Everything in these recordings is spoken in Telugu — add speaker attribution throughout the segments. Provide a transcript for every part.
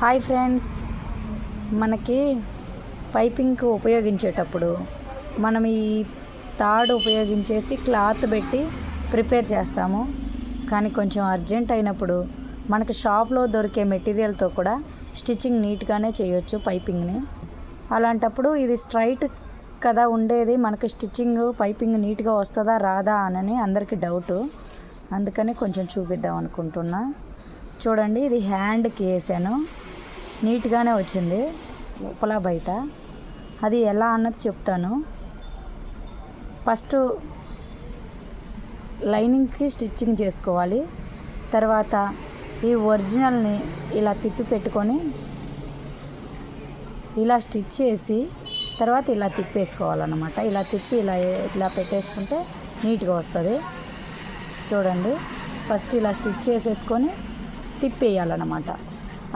Speaker 1: హాయ్ ఫ్రెండ్స్, మనకి పైపింగ్కి ఉపయోగించేటప్పుడు మనం ఈ తాడు ఉపయోగించేసి క్లాత్ పెట్టి ప్రిపేర్ చేస్తాము. కానీ కొంచెం అర్జెంట్ అయినప్పుడు మనకు షాప్లో దొరికే మెటీరియల్తో కూడా స్టిచ్చింగ్ నీట్గానే చేయొచ్చు పైపింగ్ని. అలాంటప్పుడు ఇది స్ట్రైట్ కదా ఉండేది, మనకు స్టిచ్చింగ్ పైపింగ్ నీట్గా వస్తుందా రాదా అని అందరికీ డౌటు. అందుకని కొంచెం చూపిద్దాం అనుకుంటున్నా. చూడండి, ఇది హ్యాండ్కి వేసాను, నీట్గానే వచ్చింది లోపల బయట. అది ఎలా అన్నది చెప్తాను. ఫస్ట్ లైనింగ్కి స్టిచ్చింగ్ చేసుకోవాలి. తర్వాత ఈ ఒరిజినల్ని ఇలా తిప్పి పెట్టుకొని ఇలా స్టిచ్ చేసి తర్వాత ఇలా తిప్పేసుకోవాలన్నమాట. ఇలా తిప్పి ఇలా పెట్టేసుకుంటే నీట్గా వస్తుంది. చూడండి, ఫస్ట్ ఇలా స్టిచ్ చేసేసుకొని తిప్పేయాలన్నమాట.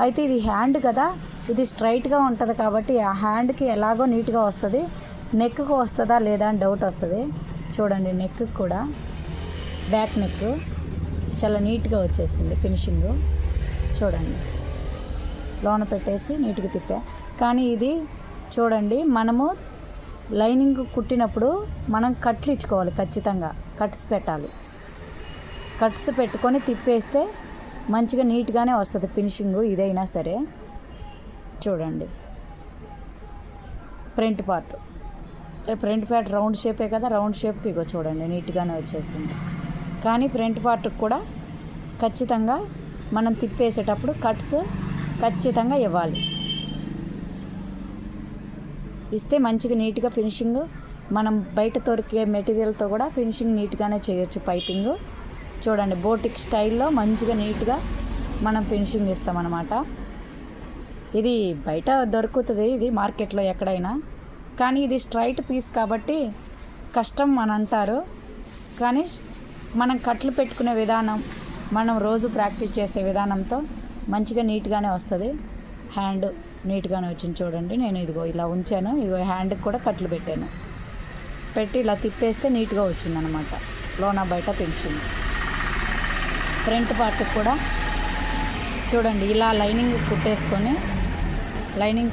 Speaker 1: అయితే ఇది హ్యాండ్ కదా, ఇది స్ట్రైట్గా ఉంటుంది కాబట్టి ఆ హ్యాండ్కి ఎలాగో నీట్గా వస్తుంది. నెక్కు వస్తుందా లేదా అని డౌట్ వస్తుంది. చూడండి, నెక్ కూడా బ్యాక్ నెక్ చాలా నీట్గా వచ్చేసింది ఫినిషింగ్. చూడండి, లోన పెట్టేసి నీట్గా తిప్పా. కానీ ఇది చూడండి, మనము లైనింగ్ కుట్టినప్పుడు మనం కట్లు ఇచ్చుకోవాలి, ఖచ్చితంగా కట్స్ పెట్టాలి. కట్స్ పెట్టుకొని తిప్పేస్తే మంచిగా నీట్గానే వస్తుంది ఫినిషింగ్ ఇదైనా సరే. చూడండి, ఫ్రంట్ పార్ట్ రౌండ్ షేపే కదా, రౌండ్ షేప్కి ఇగో చూడండి నీట్గానే వచ్చేసింది. కానీ ఫ్రంట్ పార్ట్కి కూడా ఖచ్చితంగా మనం తిప్పేసేటప్పుడు కట్స్ ఖచ్చితంగా ఇవ్వాలి. ఇస్తే మంచిగా నీట్గా ఫినిషింగ్, మనం బయట దొరికే మెటీరియల్తో కూడా ఫినిషింగ్ నీట్గానే చేయొచ్చు పైపింగ్. చూడండి, బోటిక్ స్టైల్లో మంచిగా నీట్గా మనం ఫినిషింగ్ ఇస్తామన్నమాట. ఇది బయట దొరుకుతుంది, ఇది మార్కెట్లో ఎక్కడైనా. కానీ ఇది స్ట్రైట్ పీస్ కాబట్టి కష్టం అని అంటారు. కానీ మనం కట్లు పెట్టుకునే విధానం, మనం రోజు ప్రాక్టీస్ చేసే విధానంతో మంచిగా నీట్గానే వస్తుంది. హ్యాండ్ నీట్గానే వచ్చింది. చూడండి, నేను ఇదిగో ఇలా ఉంచాను, ఇదిగో హ్యాండ్కి కూడా కట్లు పెట్టాను. పెట్టి ఇలా తిప్పేస్తే నీట్గా వచ్చిందనమాట లోన బయట ఫినిషింగ్. ఫ్రంట్ పార్ట్కి కూడా చూడండి, ఇలా లైనింగ్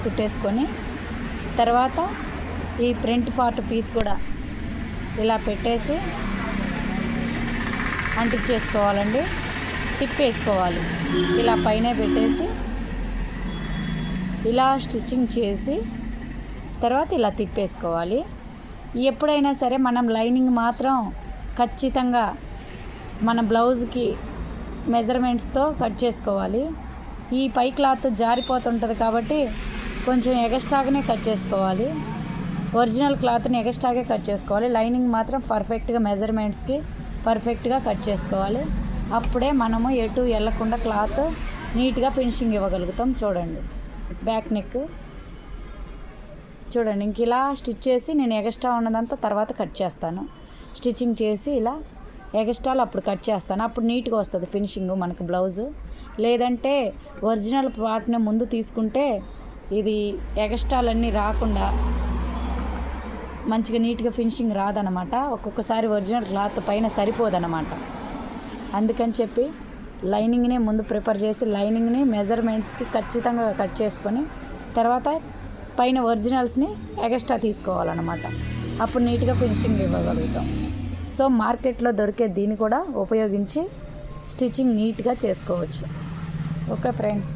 Speaker 1: కుట్టేసుకొని తర్వాత ఈ ఫ్రంట్ పార్ట్ పీస్ కూడా ఇలా పెట్టేసి అంటించేసుకోవాలండి. తిప్పేసుకోవాలి, ఇలా పైన పెట్టేసి ఇలా స్టిచ్చింగ్ చేసి తర్వాత ఇలా తిప్పేసుకోవాలి. ఎప్పుడైనా సరే మనం లైనింగ్ మాత్రం ఖచ్చితంగా మన బ్లౌజ్కి మెజర్మెంట్స్తో కట్ చేసుకోవాలి. ఈ పై క్లాత్ జారిపోతుంటుంది కాబట్టి కొంచెం ఎగస్ట్రాగానే కట్ చేసుకోవాలి. ఒరిజినల్ క్లాత్ని ఎగస్ట్రాగే కట్ చేసుకోవాలి. లైనింగ్ మాత్రం పర్ఫెక్ట్గా మెజర్మెంట్స్కి పర్ఫెక్ట్గా కట్ చేసుకోవాలి. అప్పుడే మనము ఎటు వెళ్ళకుండా క్లాత్ నీట్గా ఫినిషింగ్ ఇవ్వగలుగుతాం. చూడండి, బ్యాక్ నెక్ చూడండి, ఇంక ఇలా స్టిచ్ చేసి నేను ఎగస్ట్రా ఉన్నదంతా తర్వాత కట్ చేస్తాను. స్టిచ్చింగ్ చేసి ఇలా ఎగస్ట్రాలు అప్పుడు కట్ చేస్తాను. అప్పుడు నీట్గా వస్తుంది ఫినిషింగ్ మనకు బ్లౌజు. లేదంటే ఒరిజినల్ పార్ట్ని ముందు తీసుకుంటే ఇది ఎగస్ట్రాలన్నీ రాకుండా మంచిగా నీట్గా ఫినిషింగ్ రాదనమాట. ఒక్కొక్కసారి ఒరిజినల్ క్లాత్ పైన సరిపోదన్నమాట. అందుకని చెప్పి లైనింగ్ని ముందు ప్రిపేర్ చేసి లైనింగ్ని మెజర్మెంట్స్కి ఖచ్చితంగా కట్ చేసుకొని తర్వాత పైన ఒరిజినల్స్ని ఎగస్ట్రా తీసుకోవాలన్నమాట. అప్పుడు నీట్గా ఫినిషింగ్ ఇవ్వగలుగుతాం. సో మార్కెట్లో దొరికే దీన్ని కూడా ఉపయోగించి స్టిచ్చింగ్ నీట్గా చేసుకోవచ్చు. Okay friends.